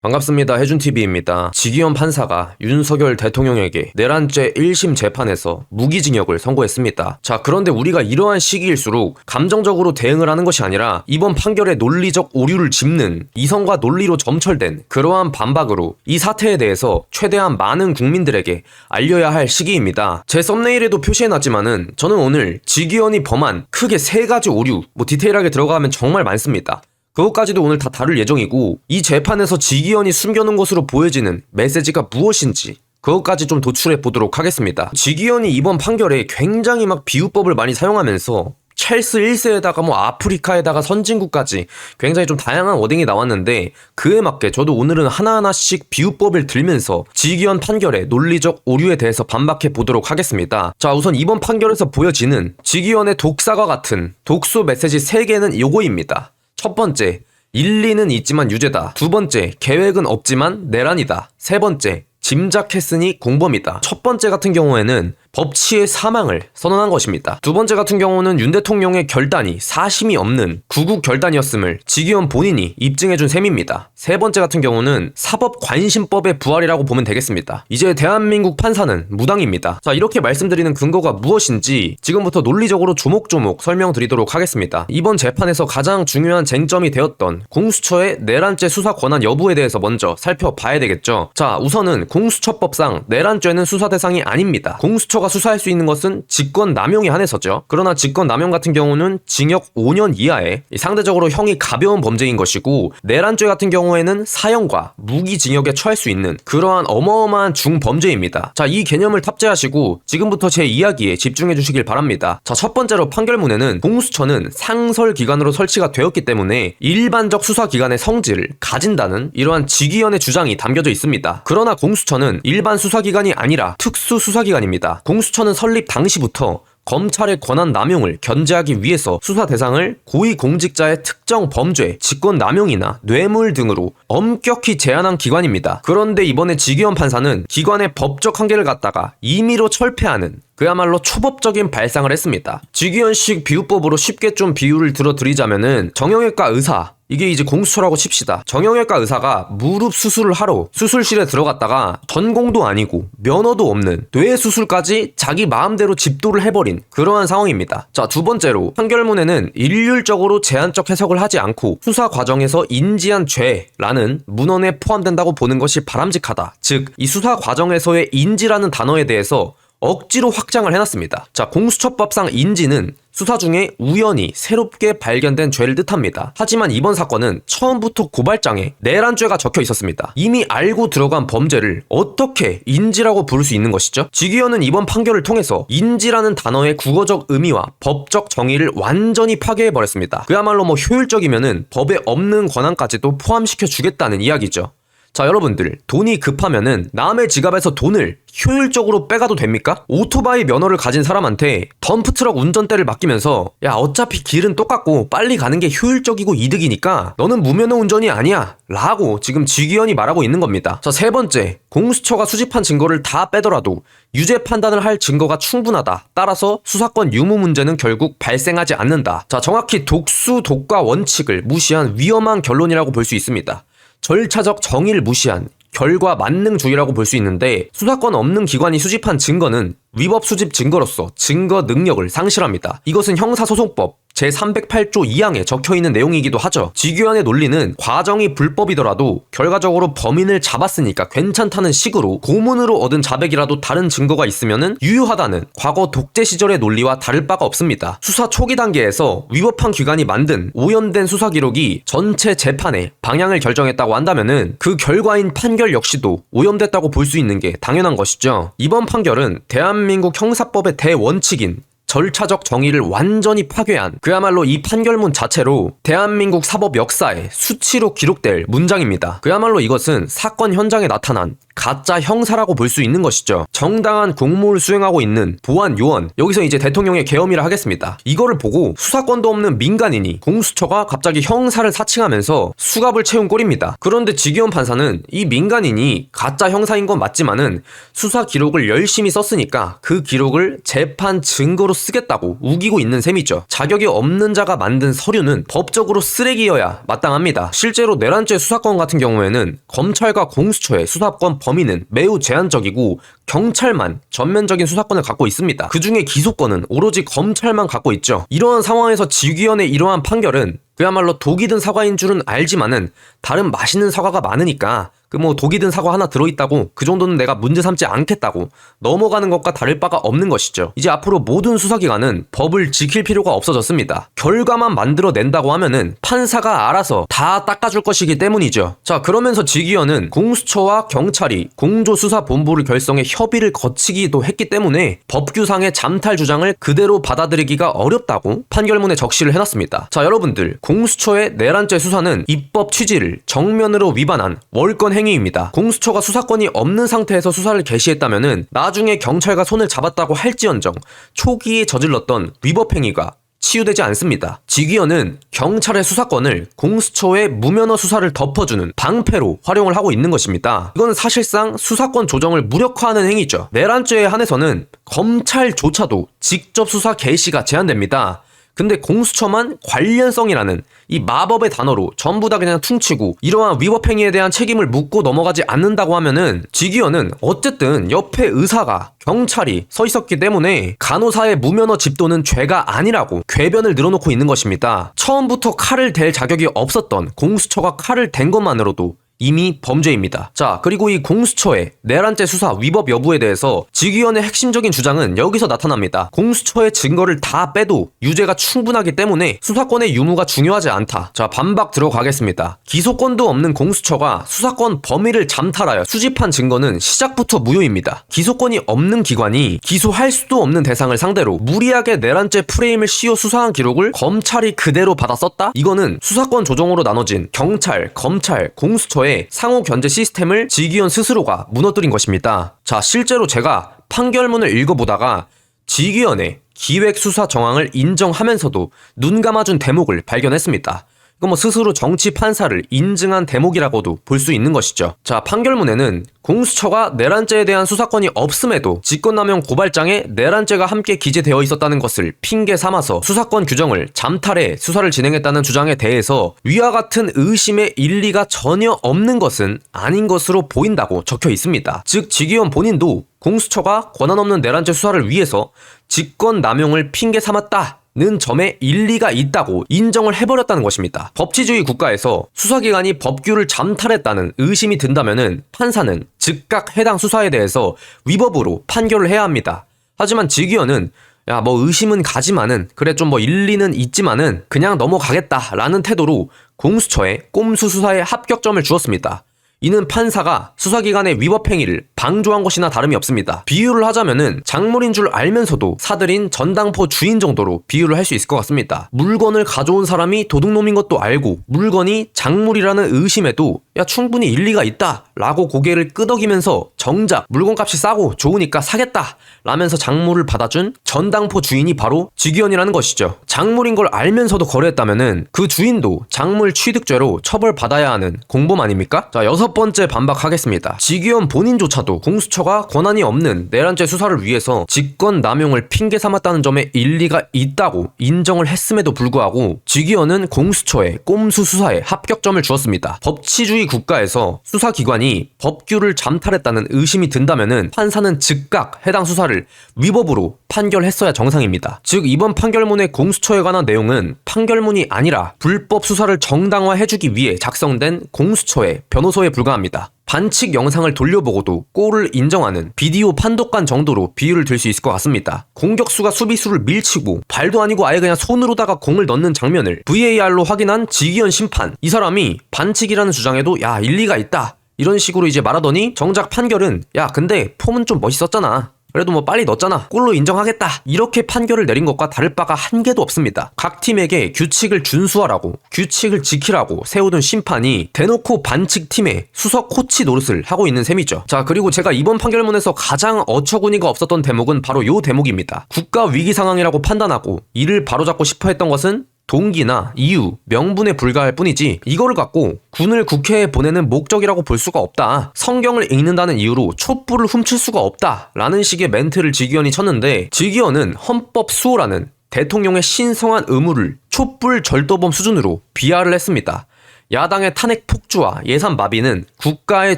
반갑습니다. 해준TV입니다. 지기현 판사가 윤석열 대통령에게 내란죄 1심 재판에서 무기징역을 선고했습니다. 자, 그런데 우리가 이러한 시기일수록 감정적으로 대응을 하는 것이 아니라 이번 판결에 논리적 오류를 짚는 이성과 논리로 점철된 그러한 반박으로 이 사태에 대해서 최대한 많은 국민들에게 알려야 할 시기입니다. 제 썸네일에도 표시해놨지만은 저는 오늘 지기현이 범한 크게 3가지 오류, 디테일하게 들어가면 정말 많습니다. 그것까지도 오늘 다 다룰 예정이고, 이 재판에서 지기현이 숨겨놓은 것으로 보여지는 메시지가 무엇인지 그것까지 좀 도출해 보도록 하겠습니다. 지기현이 이번 판결에 굉장히 비유법을 많이 사용하면서 찰스 1세에다가 아프리카에다가 선진국까지 굉장히 좀 다양한 워딩이 나왔는데, 그에 맞게 저도 오늘은 하나하나씩 비유법을 들면서 지기현 판결의 논리적 오류에 대해서 반박해 보도록 하겠습니다. 자, 우선 이번 판결에서 보여지는 지기현의 독사과 같은 독소 메시지 3개는 요거입니다. 첫 번째, 일리는 있지만 유죄다. 두 번째, 계획은 없지만 내란이다. 세 번째, 짐작했으니 공범이다. 첫 번째 같은 경우에는 법치의 사망을 선언한 것입니다. 두 번째 같은 경우는 윤 대통령의 결단이 사심이 없는 구국 결단이었음을 지기현 본인이 입증해준 셈입니다. 세 번째 같은 경우는 사법관심법의 부활이라고 보면 되겠습니다. 이제 대한민국 판사는 무당입니다. 자, 이렇게 말씀드리는 근거가 무엇인지 지금부터 논리적으로 조목조목 설명드리도록 하겠습니다. 이번 재판에서 가장 중요한 쟁점이 되었던 공수처의 내란죄 수사 권한 여부에 대해서 먼저 살펴봐야 되겠죠. 자, 우선은 공수처법상 내란죄는 수사 대상이 아닙니다. 공수처가 수사할 수 있는 것은 직권남용에 한해서죠. 그러나 직권남용 같은 경우는 징역 5년 이하의 상대적으로 형이 가벼운 범죄인 것이고, 내란죄 같은 경우에는 사형과 무기징역에 처할 수 있는 그러한 어마어마한 중범죄입니다. 자, 이 개념을 탑재하시고 지금부터 제 이야기에 집중해 주시길 바랍니다. 자, 첫 번째로 판결문에는 공수처는 상설기관으로 설치가 되었기 때문에 일반적 수사기관의 성질을 가진다는 이러한 지기현의 주장이 담겨져 있습니다. 그러나 공수처는 일반 수사기관이 아니라 특수수사기관입니다. 공수처는 설립 당시부터 검찰의 권한 남용을 견제하기 위해서 수사 대상을 고위공직자의 특정 범죄, 직권남용이나 뇌물 등으로 엄격히 제한한 기관입니다. 그런데 이번에 지기현 판사는 기관의 법적 한계를 갖다가 임의로 철폐하는 그야말로 초법적인 발상을 했습니다. 지기현식 비유법으로 쉽게 좀 비유를 들어드리자면은 정형외과 의사, 이게 이제 공수처라고 칩시다. 정형외과 의사가 무릎 수술을 하러 수술실에 들어갔다가 전공도 아니고 면허도 없는 뇌 수술까지 자기 마음대로 집도를 해버린 그러한 상황입니다. 자, 두 번째로 판결문에는 일률적으로 제한적 해석을 하지 않고 수사 과정에서 인지한 죄라는 문헌에 포함된다고 보는 것이 바람직하다. 즉, 이 수사 과정에서의 인지라는 단어에 대해서 억지로 확장을 해놨습니다. 자, 공수처법상 인지는 수사 중에 우연히 새롭게 발견된 죄를 뜻합니다. 하지만 이번 사건은 처음부터 고발장에 내란죄가 적혀 있었습니다. 이미 알고 들어간 범죄를 어떻게 인지라고 부를 수 있는 것이죠? 지기현은 이번 판결을 통해서 인지라는 단어의 국어적 의미와 법적 정의를 완전히 파괴해버렸습니다. 그야말로 효율적이면은 법에 없는 권한까지도 포함시켜 주겠다는 이야기죠. 자, 여러분들, 돈이 급하면은 남의 지갑에서 돈을 효율적으로 빼가도 됩니까? 오토바이 면허를 가진 사람한테 덤프트럭 운전대를 맡기면서 야, 어차피 길은 똑같고 빨리 가는 게 효율적이고 이득이니까 너는 무면허 운전이 아니야 라고 지금 지기현이 말하고 있는 겁니다. 자, 세 번째, 공수처가 수집한 증거를 다 빼더라도 유죄 판단을 할 증거가 충분하다. 따라서 수사권 유무 문제는 결국 발생하지 않는다. 자, 정확히 독수 독과 원칙을 무시한 위험한 결론이라고 볼 수 있습니다. 절차적 정의를 무시한 결과 만능주의라고 볼 수 있는데, 수사권 없는 기관이 수집한 증거는 위법 수집 증거로서 증거 능력을 상실합니다. 이것은 형사소송법 제308조 2항에 적혀있는 내용이기도 하죠. 지기현의 논리는 과정이 불법이더라도 결과적으로 범인을 잡았으니까 괜찮다는 식으로 고문으로 얻은 자백이라도 다른 증거가 있으면은 유효하다는 과거 독재 시절의 논리와 다를 바가 없습니다. 수사 초기 단계에서 위법한 기관이 만든 오염된 수사 기록이 전체 재판의 방향을 결정했다고 한다면은 그 결과인 판결 역시도 오염됐다고 볼 수 있는 게 당연한 것이죠. 이번 판결은 대한민국 형사법의 대원칙인 절차적 정의를 완전히 파괴한 그야말로 이 판결문 자체로 대한민국 사법 역사에 수치로 기록될 문장입니다. 그야말로 이것은 사건 현장에 나타난 가짜 형사라고 볼 수 있는 것이죠. 정당한 공무를 수행하고 있는 보안 요원, 여기서 이제 대통령의 계엄이라 하겠습니다. 이거를 보고 수사권도 없는 민간인이 공수처가 갑자기 형사를 사칭하면서 수갑을 채운 꼴입니다. 그런데 지기현 판사는 이 민간인이 가짜 형사인 건 맞지만은 수사 기록을 열심히 썼으니까 그 기록을 재판 증거로 쓰겠다고 우기고 있는 셈이죠. 자격이 없는 자가 만든 서류는 법적으로 쓰레기여야 마땅합니다. 실제로 내란죄 수사권 같은 경우에는 검찰과 공수처의 수사권 범위는 매우 제한적이고 경찰만 전면적인 수사권을 갖고 있습니다. 그 중에 기소권은 오로지 검찰만 갖고 있죠. 이러한 상황에서 직위원의 이러한 판결은 그야말로 독이 든 사과인 줄은 알지만은 다른 맛있는 사과가 많으니까 독이 든 사과 하나 들어있다고 그 정도는 내가 문제 삼지 않겠다고 넘어가는 것과 다를 바가 없는 것이죠. 이제 앞으로 모든 수사기관은 법을 지킬 필요가 없어졌습니다. 결과만 만들어낸다고 하면은 판사가 알아서 다 닦아줄 것이기 때문이죠. 자, 그러면서 직위원은 공수처와 경찰이 공조수사본부를 결성해 협의를 거치기도 했기 때문에 법규상의 잠탈 주장을 그대로 받아들이기가 어렵다고 판결문에 적시를 해놨습니다. 자, 여러분들, 공수처의 내란죄 수사는 입법 취지를 정면으로 위반한 월권 행위입니다. 공수처가 수사권이 없는 상태에서 수사를 개시했다면은 나중에 경찰과 손을 잡았다고 할지언정 초기에 저질렀던 위법 행위가 치유되지 않습니다. 직위원은 경찰의 수사권을 공수처의 무면허 수사를 덮어주는 방패로 활용을 하고 있는 것입니다. 이건 사실상 수사권 조정을 무력화하는 행위죠. 내란죄에 한해서는 검찰조차도 직접 수사 개시가 제한됩니다. 근데 공수처만 관련성이라는 이 마법의 단어로 전부 다 그냥 퉁치고 이러한 위법행위에 대한 책임을 묻고 넘어가지 않는다고 하면은 직위원은 어쨌든 옆에 의사가 경찰이 서 있었기 때문에 간호사의 무면허 집도는 죄가 아니라고 궤변을 늘어놓고 있는 것입니다. 처음부터 칼을 댈 자격이 없었던 공수처가 칼을 댄 것만으로도 이미 범죄입니다. 자, 그리고 이 공수처의 내란죄 수사 위법 여부에 대해서 직위원의 핵심적인 주장은 여기서 나타납니다. 공수처의 증거를 다 빼도 유죄가 충분하기 때문에 수사권의 유무가 중요하지 않다. 자, 반박 들어가겠습니다. 기소권도 없는 공수처가 수사권 범위를 잠탈하여 수집한 증거는 시작부터 무효입니다. 기소권이 없는 기관이 기소할 수도 없는 대상을 상대로 무리하게 내란죄 프레임을 씌워 수사한 기록을 검찰이 그대로 받아 썼다? 이거는 수사권 조정으로 나눠진 경찰, 검찰, 공수처의 상호 견제 시스템을 직위원 스스로가 무너뜨린 것입니다. 자, 실제로 제가 판결문을 읽어보다가 직위원의 기획수사 정황을 인정하면서도 눈 감아준 대목을 발견했습니다. 이건 스스로 정치 판사를 인증한 대목이라고도 볼 수 있는 것이죠. 자, 판결문에는 공수처가 내란죄에 대한 수사권이 없음에도 직권남용 고발장에 내란죄가 함께 기재되어 있었다는 것을 핑계 삼아서 수사권 규정을 잠탈해 수사를 진행했다는 주장에 대해서 위와 같은 의심의 일리가 전혀 없는 것은 아닌 것으로 보인다고 적혀 있습니다. 즉, 직위원 본인도 공수처가 권한 없는 내란죄 수사를 위해서 직권남용을 핑계 삼았다 는 점에 일리가 있다고 인정을 해버렸다는 것입니다. 법치주의 국가에서 수사기관이 법규를 잠탈했다는 의심이 든다면은 판사는 즉각 해당 수사에 대해서 위법으로 판결을 해야 합니다. 하지만 직위원은 의심은 가지만은 그래 좀 일리는 있지만은 그냥 넘어가겠다 라는 태도로 공수처에 꼼수 수사에 합격점을 주었습니다. 이는 판사가 수사기관의 위법행위를 방조한 것이나 다름이 없습니다. 비유를 하자면은 작물인 줄 알면서도 사들인 전당포 주인 정도로 비유를 할 수 있을 것 같습니다. 물건을 가져온 사람이 도둑놈인 것도 알고 물건이 작물이라는 의심에도 충분히 일리가 있다 라고 고개를 끄덕이면서 정작 물건값이 싸고 좋으니까 사겠다 라면서 작물을 받아준 전당포 주인이 바로 직위원이라는 것이죠. 작물인 걸 알면서도 거래했다면은 그 주인도 작물 취득죄로 처벌받아야 하는 공범 아닙니까? 자, 6번째 반박하겠습니다. 직위원 본인조차도 공수처가 권한이 없는 내란죄 수사를 위해서 직권남용을 핑계 삼았다는 점에 일리가 있다고 인정을 했음에도 불구하고 직위원은 공수처에 꼼수 수사에 합격점을 주었습니다. 법치주의 국가에서 수사기관이 법규를 잠탈했다는 의심이 든다면은 판사는 즉각 해당 수사를 위법으로 판결했어야 정상입니다. 즉, 이번 판결문의 공수처에 관한 내용은 판결문이 아니라 불법 수사를 정당화해주기 위해 작성된 공수처의 변호서에 불과합니다. 반칙 영상을 돌려보고도 골을 인정하는 비디오 판독관 정도로 비유를 들 수 있을 것 같습니다. 공격수가 수비수를 밀치고 발도 아니고 아예 그냥 손으로다가 공을 넣는 장면을 VAR로 확인한 직위원 심판, 이 사람이 반칙이라는 주장에도 일리가 있다 이런 식으로 이제 말하더니 정작 판결은 근데 폼은 좀 멋있었잖아, 그래도 빨리 넣었잖아, 골로 인정하겠다 이렇게 판결을 내린 것과 다를 바가 한 개도 없습니다. 각 팀에게 규칙을 준수하라고 규칙을 지키라고 세우던 심판이 대놓고 반칙팀의 수석 코치 노릇을 하고 있는 셈이죠. 자, 그리고 제가 이번 판결문에서 가장 어처구니가 없었던 대목은 바로 요 대목입니다. 국가 위기 상황이라고 판단하고 이를 바로잡고 싶어 했던 것은 동기나 이유, 명분에 불과할 뿐이지 이거를 갖고 군을 국회에 보내는 목적이라고 볼 수가 없다. 성경을 읽는다는 이유로 촛불을 훔칠 수가 없다. 라는 식의 멘트를 지기현이 쳤는데, 지기현은 헌법 수호라는 대통령의 신성한 의무를 촛불 절도범 수준으로 비하를 했습니다. 야당의 탄핵 폭주와 예산 마비는 국가의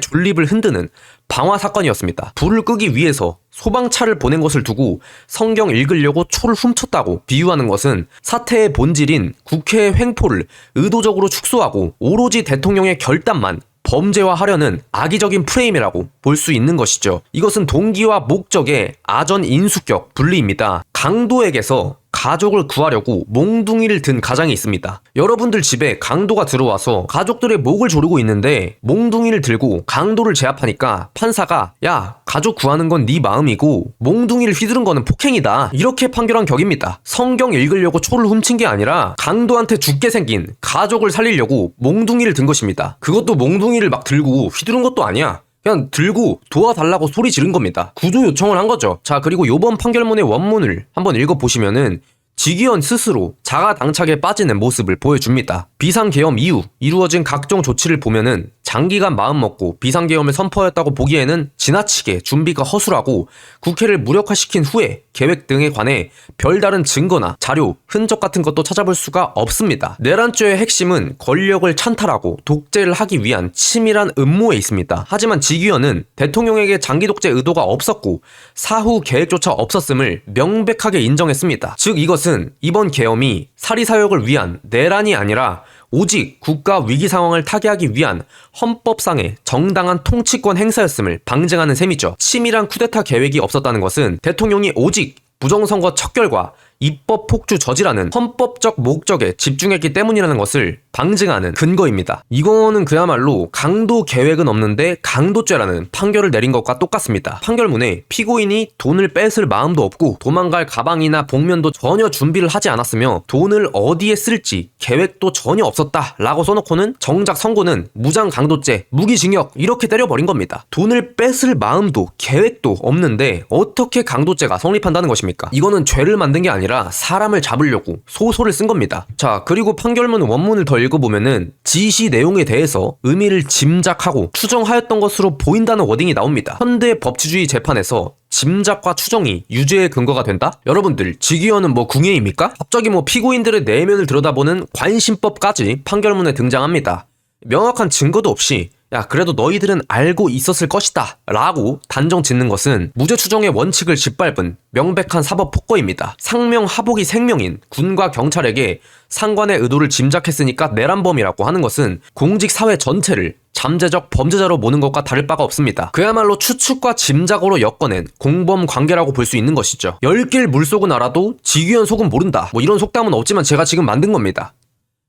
존립을 흔드는 방화 사건이었습니다. 불을 끄기 위해서 소방차를 보낸 것을 두고 성경 읽으려고 초를 훔쳤다고 비유하는 것은 사태의 본질인 국회의 횡포를 의도적으로 축소하고 오로지 대통령의 결단만 범죄화하려는 악의적인 프레임이라고 볼 수 있는 것이죠. 이것은 동기와 목적의 아전인수격 분리입니다. 강도에게서 가족을 구하려고 몽둥이를 든 가장이 있습니다. 여러분들 집에 강도가 들어와서 가족들의 목을 조르고 있는데 몽둥이를 들고 강도를 제압하니까 판사가 야, 가족 구하는 건 네 마음이고 몽둥이를 휘두른 거는 폭행이다, 이렇게 판결한 격입니다. 성경 읽으려고 초를 훔친 게 아니라 강도한테 죽게 생긴 가족을 살리려고 몽둥이를 든 것입니다. 그것도 몽둥이를 막 들고 휘두른 것도 아니야. 그냥 들고 도와달라고 소리 지른 겁니다. 구조 요청을 한 거죠. 자, 그리고 요번 판결문의 원문을 한번 읽어보시면은 지기현 스스로 자가당착에 빠지는 모습을 보여줍니다. 비상계엄 이후 이루어진 각종 조치를 보면은 장기간 마음먹고 비상계엄을 선포했다고 보기에는 지나치게 준비가 허술하고 국회를 무력화시킨 후에 계획 등에 관해 별다른 증거나 자료, 흔적 같은 것도 찾아볼 수가 없습니다. 내란죄의 핵심은 권력을 찬탈하고 독재를 하기 위한 치밀한 음모에 있습니다. 하지만 지기현은 대통령에게 장기 독재 의도가 없었고 사후 계획조차 없었음을 명백하게 인정했습니다. 즉 이것은 이번 계엄이 사리사욕을 위한 내란이 아니라 오직 국가 위기 상황을 타개하기 위한 헌법상의 정당한 통치권 행사였음을 방증하는 셈이죠. 치밀한 쿠데타 계획이 없었다는 것은 대통령이 오직 부정선거 척결과 입법 폭주 저지라는 헌법적 목적에 집중했기 때문이라는 것을 방증하는 근거입니다. 이거는 그야말로 강도 계획은 없는데 강도죄라는 판결을 내린 것과 똑같습니다. 판결문에 피고인이 돈을 뺏을 마음도 없고 도망갈 가방이나 복면도 전혀 준비를 하지 않았으며 돈을 어디에 쓸지 계획도 전혀 없었다 라고 써놓고는 정작 선고는 무장 강도죄, 무기징역 이렇게 때려버린 겁니다. 돈을 뺏을 마음도 계획도 없는데 어떻게 강도죄가 성립한다는 것입니까? 이거는 죄를 만든 게 아니라 사람을 잡으려고 소설을 쓴 겁니다. 자, 그리고 판결문 원문을 더 읽어보면은 지시 내용에 대해서 의미를 짐작하고 추정하였던 것으로 보인다는 워딩이 나옵니다. 현대 법치주의 재판에서 짐작과 추정이 유죄의 근거가 된다? 여러분들, 지기현은 뭐 궁예입니까? 갑자기 뭐 피고인들의 내면을 들여다보는 관심법까지 판결문에 등장합니다. 명확한 증거도 없이 야, 그래도 너희들은 알고 있었을 것이다 라고 단정 짓는 것은 무죄 추정의 원칙을 짓밟은 명백한 사법 폭거입니다. 상명하복이 생명인 군과 경찰에게 상관의 의도를 짐작했으니까 내란범이라고 하는 것은 공직사회 전체를 잠재적 범죄자로 모는 것과 다를 바가 없습니다. 그야말로 추측과 짐작으로 엮어낸 공범 관계라고 볼 수 있는 것이죠. 열길 물속은 알아도 지기현 속은 모른다, 뭐 이런 속담은 없지만 제가 지금 만든 겁니다.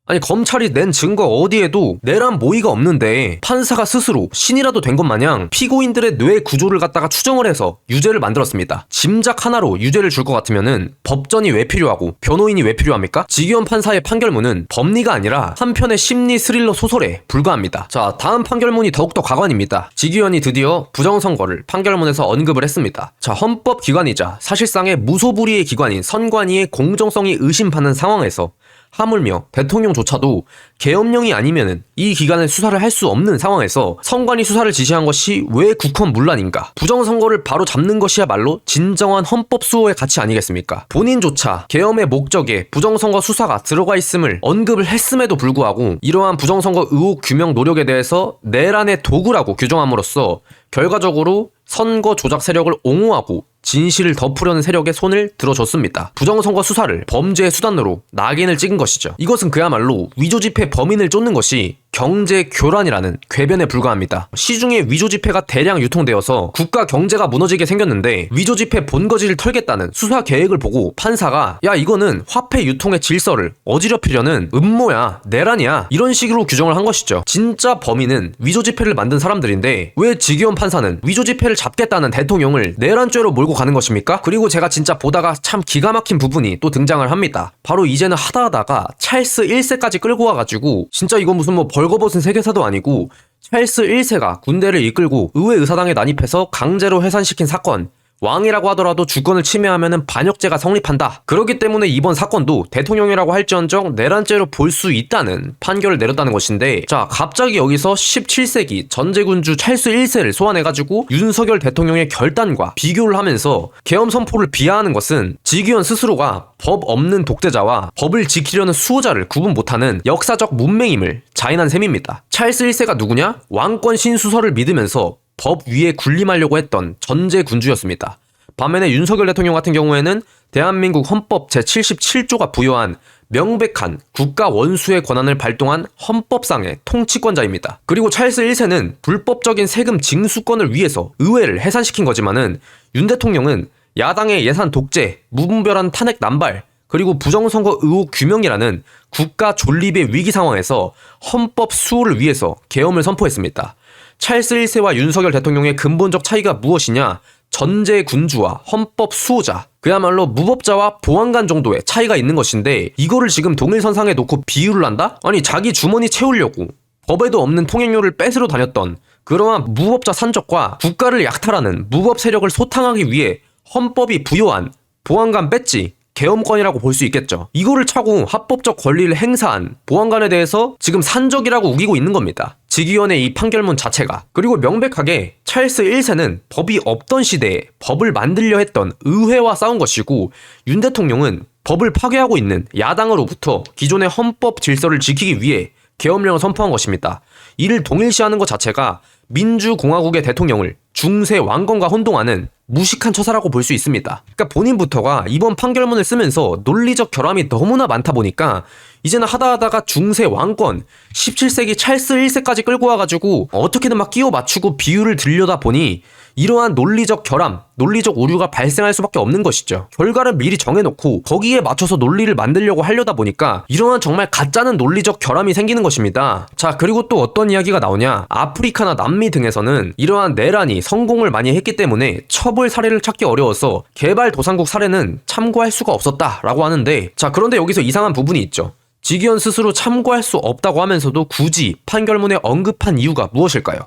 아니, 검찰이 낸 증거 어디에도 내란 모의가 없는데 판사가 스스로 신이라도 된 것 마냥 피고인들의 뇌 구조를 갖다가 추정을 해서 유죄를 만들었습니다. 짐작 하나로 유죄를 줄 것 같으면은 법전이 왜 필요하고 변호인이 왜 필요합니까? 지기현 판사의 판결문은 법리가 아니라 한 편의 심리 스릴러 소설에 불과합니다. 자, 다음 판결문이 더욱더 가관입니다. 지기현이 드디어 부정선거를 판결문에서 언급을 했습니다. 자, 헌법기관이자 사실상의 무소불위의 기관인 선관위의 공정성이 의심받는 상황에서 하물며 대통령조차도 계엄령이 아니면은 이 기관을 수사를 할 수 없는 상황에서 선관위 수사를 지시한 것이 왜 국헌문란인가? 부정선거를 바로 잡는 것이야말로 진정한 헌법 수호의 가치 아니겠습니까? 본인조차 계엄의 목적에 부정선거 수사가 들어가 있음을 언급을 했음에도 불구하고 이러한 부정선거 의혹 규명 노력에 대해서 내란의 도구라고 규정함으로써 결과적으로 선거 조작 세력을 옹호하고 진실을 덮으려는 세력의 손을 들어줬습니다. 부정선거 수사를 범죄의 수단으로 낙인을 찍은 것이죠. 이것은 그야말로 위조지폐 범인을 쫓는 것이 경제 교란이라는 궤변에 불과합니다. 시중에 위조지폐가 대량 유통되어서 국가 경제가 무너지게 생겼는데 위조지폐 본거지를 털겠다는 수사 계획을 보고 판사가 야, 이거는 화폐 유통의 질서를 어지럽히려는 음모야, 내란이야, 이런 식으로 규정을 한 것이죠. 진짜 범인은 위조지폐를 만든 사람들인데 왜 지기현 판사는 위조지폐를 잡겠다는 대통령을 내란죄로 몰고 가는 것입니까? 그리고 제가 진짜 보다가 참 기가 막힌 부분이 또 등장을 합니다. 바로 이제는 하다하다가 찰스 1세까지 끌고 와가지고 진짜 이건 무슨 뭐 벌거벗은 세계사도 아니고 찰스 1세가 군대를 이끌고 의회 의사당에 난입해서 강제로 해산시킨 사건, 왕이라고 하더라도 주권을 침해하면 반역죄가 성립한다. 그렇기 때문에 이번 사건도 대통령이라고 할지언정 내란죄로 볼 수 있다는 판결을 내렸다는 것인데, 자, 갑자기 여기서 17세기 전제군주 찰스 1세를 소환해가지고 윤석열 대통령의 결단과 비교를 하면서 계엄 선포를 비하하는 것은 지기현 스스로가 법 없는 독재자와 법을 지키려는 수호자를 구분 못하는 역사적 문맹임을 자인한 셈입니다. 찰스 1세가 누구냐? 왕권 신수설을 믿으면서 법 위에 군림하려고 했던 전제군주였습니다. 반면에 윤석열 대통령 같은 경우에는 대한민국 헌법 제77조가 부여한 명백한 국가 원수의 권한을 발동한 헌법상의 통치권자입니다. 그리고 찰스 1세는 불법적인 세금 징수권을 위해서 의회를 해산시킨 거지만은 윤 대통령은 야당의 예산 독재, 무분별한 탄핵 남발, 그리고 부정선거 의혹 규명이라는 국가 존립의 위기 상황에서 헌법 수호를 위해서 계엄을 선포했습니다. 찰스 1세와 윤석열 대통령의 근본적 차이가 무엇이냐? 전제군주와 헌법 수호자, 그야말로 무법자와 보안관 정도의 차이가 있는 것인데, 이거를 지금 동일선상에 놓고 비유를 한다? 아니, 자기 주머니 채우려고 법에도 없는 통행료를 뺏으러 다녔던 그러한 무법자 산적과 국가를 약탈하는 무법 세력을 소탕하기 위해 헌법이 부여한 보안관 배지, 계엄권이라고 볼 수 있겠죠. 이거를 차고 합법적 권리를 행사한 보안관에 대해서 지금 산적이라고 우기고 있는 겁니다. 지기현의 이 판결문 자체가. 그리고 명백하게 찰스 1세는 법이 없던 시대에 법을 만들려 했던 의회와 싸운 것이고, 윤 대통령은 법을 파괴하고 있는 야당으로부터 기존의 헌법 질서를 지키기 위해 계엄령을 선포한 것입니다. 이를 동일시하는 것 자체가 민주공화국의 대통령을 중세 왕건과 혼동하는 무식한 처사라고 볼 수 있습니다. 그러니까 본인부터가 이번 판결문을 쓰면서 논리적 결함이 너무나 많다 보니까 이제는 하다하다가 중세 왕권 17세기 찰스 1세까지 끌고 와가지고 어떻게든 막 끼워 맞추고 비유를 들려다 보니 이러한 논리적 결함, 논리적 오류가 발생할 수밖에 없는 것이죠. 결과를 미리 정해놓고 거기에 맞춰서 논리를 만들려고 하려다 보니까 이러한 정말 가짜는 논리적 결함이 생기는 것입니다. 자, 그리고 또 어떤 이야기가 나오냐? 아프리카나 남미 등에서는 이러한 내란이 성공을 많이 했기 때문에 처벌 사례를 찾기 어려워서 개발도상국 사례는 참고할 수가 없었다라고 하는데, 자, 그런데 여기서 이상한 부분이 있죠. 지기현 스스로 참고할 수 없다고 하면서도 굳이 판결문에 언급한 이유가 무엇일까요?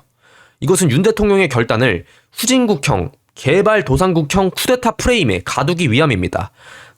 이것은 윤 대통령의 결단을 후진국형, 개발도상국형 쿠데타 프레임에 가두기 위함입니다.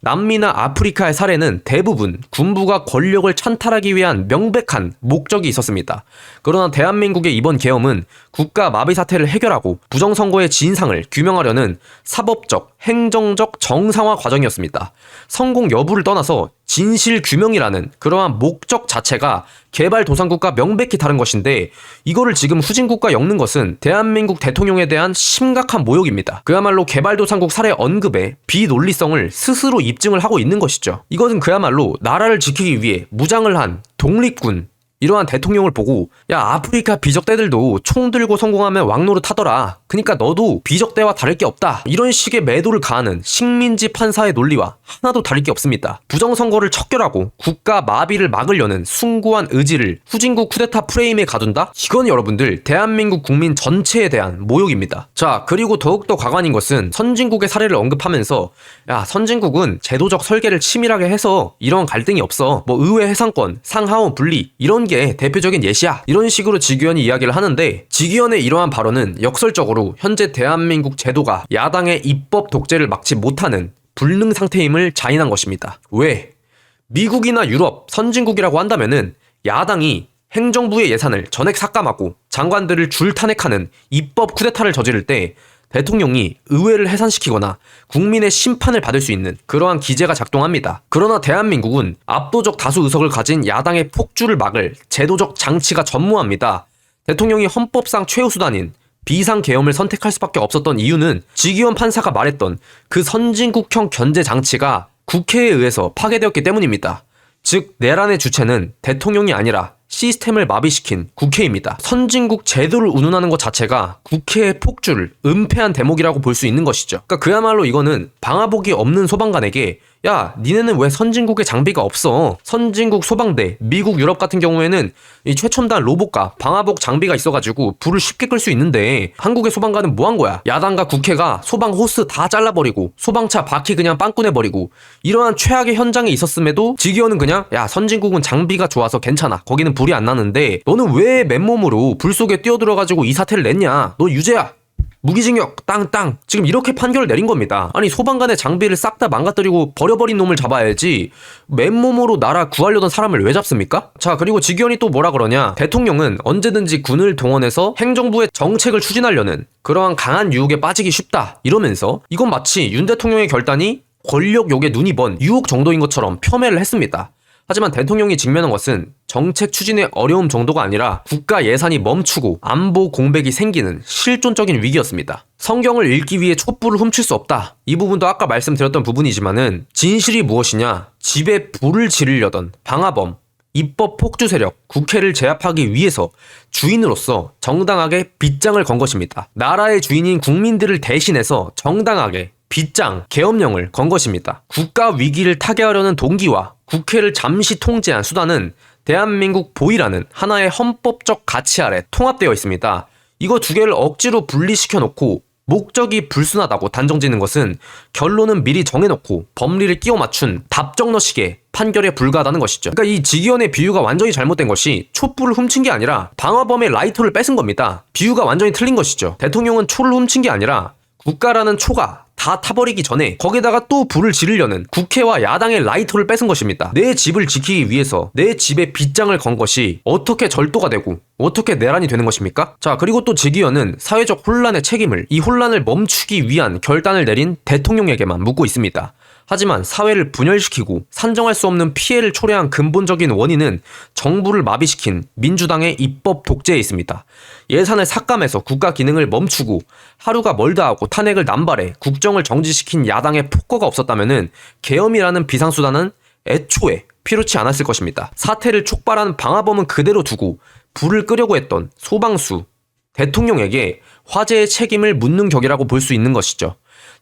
남미나 아프리카의 사례는 대부분 군부가 권력을 찬탈하기 위한 명백한 목적이 있었습니다. 그러나 대한민국의 이번 계엄은 국가 마비 사태를 해결하고 부정선거의 진상을 규명하려는 사법적, 행정적 정상화 과정이었습니다. 성공 여부를 떠나서 진실 규명이라는 그러한 목적 자체가 개발도상국과 명백히 다른 것인데, 이거를 지금 후진국과 엮는 것은 대한민국 대통령에 대한 심각한 모욕입니다. 그야말로 개발도상국 사례 언급에 비논리성을 스스로 입증을 하고 있는 것이죠. 이것은 그야말로 나라를 지키기 위해 무장을 한 독립군, 이러한 대통령을 보고 야, 아프리카 비적대들도 총 들고 성공하면 왕노릇 하더라, 그니까 너도 비적대와 다를 게 없다, 이런 식의 매도를 가하는 식민지 판사의 논리와 하나도 다를 게 없습니다. 부정선거를 척결하고 국가 마비를 막으려는 숭고한 의지를 후진국 쿠데타 프레임에 가둔다? 이건 여러분들 대한민국 국민 전체에 대한 모욕입니다. 자, 그리고 더욱더 가관인 것은 선진국의 사례를 언급하면서 야, 선진국은 제도적 설계를 치밀하게 해서 이런 갈등이 없어, 뭐 의회 해상권, 상하원 분리 이런 게 대표적인 예시야, 이런 식으로 지기현이 이야기를 하는데, 지기현의 이러한 발언은 역설적으로 현재 대한민국 제도가 야당의 입법 독재를 막지 못하는 불능 상태임을 자인한 것입니다. 왜? 미국이나 유럽, 선진국이라고 한다면은 야당이 행정부의 예산을 전액 삭감하고 장관들을 줄 탄핵하는 입법 쿠데타를 저지를 때 대통령이 의회를 해산시키거나 국민의 심판을 받을 수 있는 그러한 기제가 작동합니다. 그러나 대한민국은 압도적 다수 의석을 가진 야당의 폭주를 막을 제도적 장치가 전무합니다. 대통령이 헌법상 최우수단인 비상계엄을 선택할 수밖에 없었던 이유는 지기현 판사가 말했던 그 선진국형 견제 장치가 국회에 의해서 파괴되었기 때문입니다. 즉, 내란의 주체는 대통령이 아니라 시스템을 마비시킨 국회입니다. 선진국 제도를 운운하는 것 자체가 국회의 폭주를 은폐한 대목이라고 볼 수 있는 것이죠. 그러니까 그야말로 이거는 방화복이 없는 소방관에게 야, 니네는 왜 선진국에 장비가 없어? 선진국 소방대, 미국, 유럽 같은 경우에는 이 최첨단 로봇과 방화복 장비가 있어가지고 불을 쉽게 끌 수 있는데 한국의 소방관은 뭐 한 거야? 야당과 국회가 소방 호스 다 잘라버리고 소방차 바퀴 그냥 빵꾸내버리고 이러한 최악의 현장에 있었음에도 지기현은 그냥 야, 선진국은 장비가 좋아서 괜찮아, 거기는 불이 안 나는데 너는 왜 맨몸으로 불 속에 뛰어들어가지고 이 사태를 냈냐? 너 유죄야! 무기징역 땅땅 지금 이렇게 판결을 내린 겁니다. 아니 소방관의 장비를 싹 다 망가뜨리고 버려버린 놈을 잡아야지 맨몸으로 나라 구하려던 사람을 왜 잡습니까? 자, 그리고 직위원이 또 뭐라 그러냐, 대통령은 언제든지 군을 동원해서 행정부의 정책을 추진하려는 그러한 강한 유혹에 빠지기 쉽다 이러면서 이건 마치 윤 대통령의 결단이 권력욕에 눈이 먼 유혹 정도인 것처럼 폄훼를 했습니다. 하지만 대통령이 직면한 것은 정책 추진의 어려움 정도가 아니라 국가 예산이 멈추고 안보 공백이 생기는 실존적인 위기였습니다. 성경을 읽기 위해 촛불을 훔칠 수 없다. 이 부분도 아까 말씀드렸던 부분이지만은 진실이 무엇이냐, 집에 불을 지르려던 방화범, 입법 폭주 세력, 국회를 제압하기 위해서 주인으로서 정당하게 빗장을 건 것입니다. 나라의 주인인 국민들을 대신해서 정당하게 빗장, 계엄령을 건 것입니다. 국가 위기를 타개하려는 동기와 국회를 잠시 통제한 수단은 대한민국 보위라는 하나의 헌법적 가치 아래 통합되어 있습니다. 이거 두 개를 억지로 분리시켜 놓고 목적이 불순하다고 단정짓는 것은 결론은 미리 정해놓고 법리를 끼워 맞춘 답정너식의 판결에 불과하다는 것이죠. 그러니까 이 직위원의 비유가 완전히 잘못된 것이 촛불을 훔친 게 아니라 방화범의 라이터를 뺏은 겁니다. 비유가 완전히 틀린 것이죠. 대통령은 초를 훔친 게 아니라 국가라는 초가 다 타버리기 전에 거기다가 또 불을 지르려는 국회와 야당의 라이터를 뺏은 것입니다. 내 집을 지키기 위해서 내 집에 빗장을 건 것이 어떻게 절도가 되고 어떻게 내란이 되는 것입니까? 자, 그리고 또 직위원은 사회적 혼란의 책임을, 이 혼란을 멈추기 위한 결단을 내린 대통령에게만 묻고 있습니다. 하지만 사회를 분열시키고 산정할 수 없는 피해를 초래한 근본적인 원인은 정부를 마비시킨 민주당의 입법 독재에 있습니다. 예산을 삭감해서 국가 기능을 멈추고 하루가 멀다 하고 탄핵을 남발해 국정을 정지시킨 야당의 폭거가 없었다면은 계엄이라는 비상수단은 애초에 필요치 않았을 것입니다. 사태를 촉발한 방화범은 그대로 두고 불을 끄려고 했던 소방수, 대통령에게 화재의 책임을 묻는 격이라고 볼 수 있는 것이죠.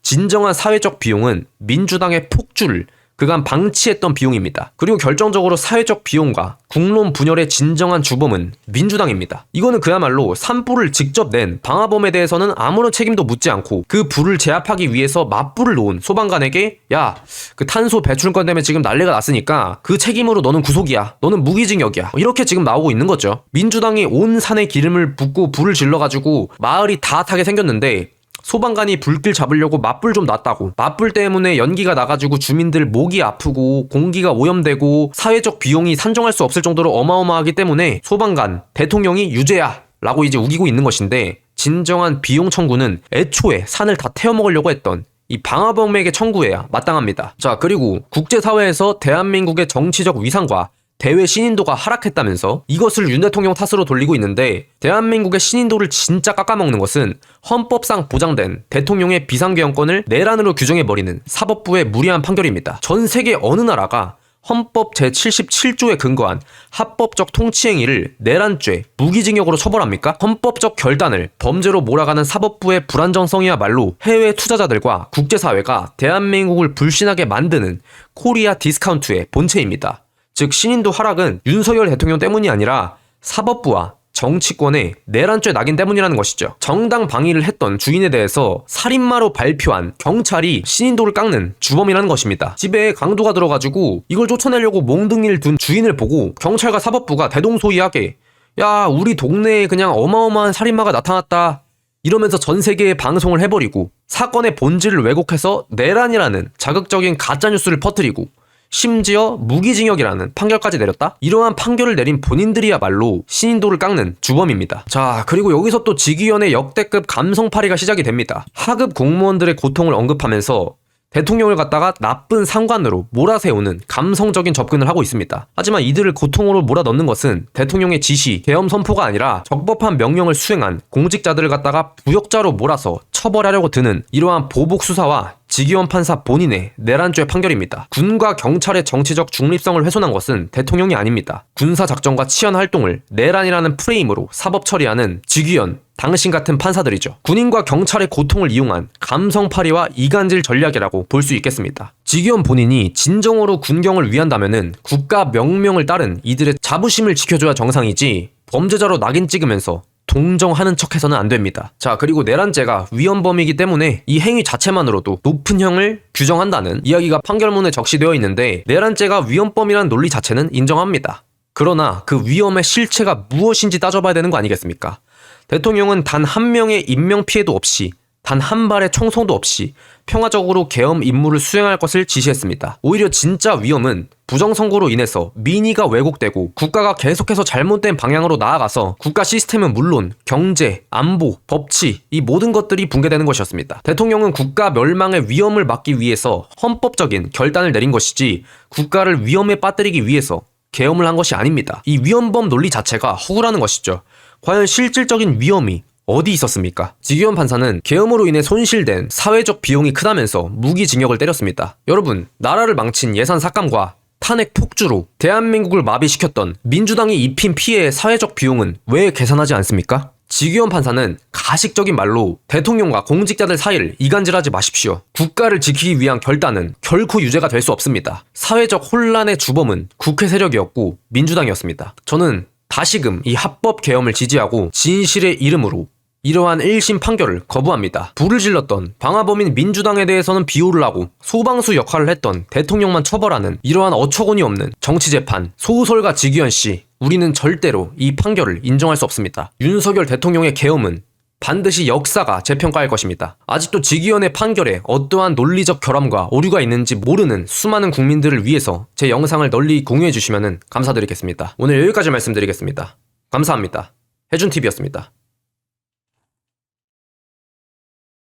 진정한 사회적 비용은 민주당의 폭주를 그간 방치했던 비용입니다. 그리고 결정적으로 사회적 비용과 국론 분열의 진정한 주범은 민주당입니다. 이거는 그야말로 산불을 직접 낸 방화범에 대해서는 아무런 책임도 묻지 않고 그 불을 제압하기 위해서 맞불을 놓은 소방관에게 야, 그 탄소 배출권 때문에 지금 난리가 났으니까 그 책임으로 너는 구속이야. 너는 무기징역이야. 이렇게 지금 나오고 있는 거죠. 민주당이 온 산에 기름을 붓고 불을 질러가지고 마을이 다 타게 생겼는데 소방관이 불길 잡으려고 맞불 좀 놨다고, 맞불 때문에 연기가 나가지고 주민들 목이 아프고 공기가 오염되고 사회적 비용이 산정할 수 없을 정도로 어마어마하기 때문에 소방관, 대통령이 유죄야 라고 이제 우기고 있는 것인데, 진정한 비용 청구는 애초에 산을 다 태워먹으려고 했던 이 방화범에게 청구해야 마땅합니다. 자, 그리고 국제사회에서 대한민국의 정치적 위상과 대외 신인도가 하락했다면서 이것을 윤 대통령 탓으로 돌리고 있는데, 대한민국의 신인도를 진짜 깎아먹는 것은 헌법상 보장된 대통령의 비상계엄권을 내란으로 규정해버리는 사법부의 무리한 판결입니다. 전 세계 어느 나라가 헌법 제77조에 근거한 합법적 통치행위를 내란죄, 무기징역으로 처벌합니까? 헌법적 결단을 범죄로 몰아가는 사법부의 불안정성이야말로 해외 투자자들과 국제사회가 대한민국을 불신하게 만드는 코리아 디스카운트의 본체입니다. 즉 신인도 하락은 윤석열 대통령 때문이 아니라 사법부와 정치권의 내란죄 낙인 때문이라는 것이죠. 정당 방위를 했던 주인에 대해서 살인마로 발표한 경찰이 신인도를 깎는 주범이라는 것입니다. 집에 강도가 들어가지고 이걸 쫓아내려고 몽둥이를 둔 주인을 보고 경찰과 사법부가 대동소이하게 야, 우리 동네에 그냥 어마어마한 살인마가 나타났다 이러면서 전 세계에 방송을 해버리고 사건의 본질을 왜곡해서 내란이라는 자극적인 가짜뉴스를 퍼뜨리고 심지어 무기징역이라는 판결까지 내렸다? 이러한 판결을 내린 본인들이야말로 신인도를 깎는 주범입니다. 자, 그리고 여기서 또 직위원의 역대급 감성파리가 시작이 됩니다. 하급 공무원들의 고통을 언급하면서 대통령을 갖다가 나쁜 상관으로 몰아세우는 감성적인 접근을 하고 있습니다. 하지만 이들을 고통으로 몰아넣는 것은 대통령의 지시, 계엄 선포가 아니라 적법한 명령을 수행한 공직자들을 갖다가 부역자로 몰아서 처벌하려고 드는 이러한 보복 수사와 직위원 판사 본인의 내란죄 판결입니다. 군과 경찰의 정치적 중립성을 훼손한 것은 대통령이 아닙니다. 군사작전과 치안 활동을 내란이라는 프레임으로 사법 처리하는 직위원, 당신 같은 판사들이죠. 군인과 경찰의 고통을 이용한 감성파리와 이간질 전략이라고 볼 수 있겠습니다. 직위원 본인이 진정으로 군경을 위한다면은 국가 명령을 따른 이들의 자부심을 지켜줘야 정상이지 범죄자로 낙인 찍으면서 동정하는 척해서는 안 됩니다. 자, 그리고 내란죄가 위헌범이기 때문에 이 행위 자체만으로도 높은 형을 규정한다는 이야기가 판결문에 적시되어 있는데, 내란죄가 위헌범이라는 논리 자체는 인정합니다. 그러나 그 위험의 실체가 무엇인지 따져봐야 되는 거 아니겠습니까? 대통령은 단 한 명의 인명 피해도 없이 단 한 발의 총성도 없이 평화적으로 계엄 임무를 수행할 것을 지시했습니다. 오히려 진짜 위험은 부정선거로 인해서 민의가 왜곡되고 국가가 계속해서 잘못된 방향으로 나아가서 국가 시스템은 물론 경제, 안보, 법치 이 모든 것들이 붕괴되는 것이었습니다. 대통령은 국가 멸망의 위험을 막기 위해서 헌법적인 결단을 내린 것이지 국가를 위험에 빠뜨리기 위해서 계엄을 한 것이 아닙니다. 이 위헌범 논리 자체가 허구라는 것이죠. 과연 실질적인 위험이 어디 있었습니까? 지기현 판사는 계엄으로 인해 손실된 사회적 비용이 크다면서 무기징역을 때렸습니다. 여러분, 나라를 망친 예산 삭감과 탄핵 폭주로 대한민국을 마비시켰던 민주당이 입힌 피해의 사회적 비용은 왜 계산하지 않습니까? 지기현 판사는 가식적인 말로 대통령과 공직자들 사이를 이간질하지 마십시오. 국가를 지키기 위한 결단은 결코 유죄가 될 수 없습니다. 사회적 혼란의 주범은 국회 세력이었고 민주당이었습니다. 저는 다시금 이 합법 계엄을 지지하고 진실의 이름으로 이러한 1심 판결을 거부합니다. 불을 질렀던 방화범인 민주당에 대해서는 비호를 하고 소방수 역할을 했던 대통령만 처벌하는 이러한 어처구니 없는 정치재판 소설가 지기현 씨, 우리는 절대로 이 판결을 인정할 수 없습니다. 윤석열 대통령의 계엄은 반드시 역사가 재평가할 것입니다. 아직도 지기현의 판결에 어떠한 논리적 결함과 오류가 있는지 모르는 수많은 국민들을 위해서 제 영상을 널리 공유해 주시면 감사드리겠습니다. 오늘 여기까지 말씀드리겠습니다. 감사합니다. 해준TV였습니다.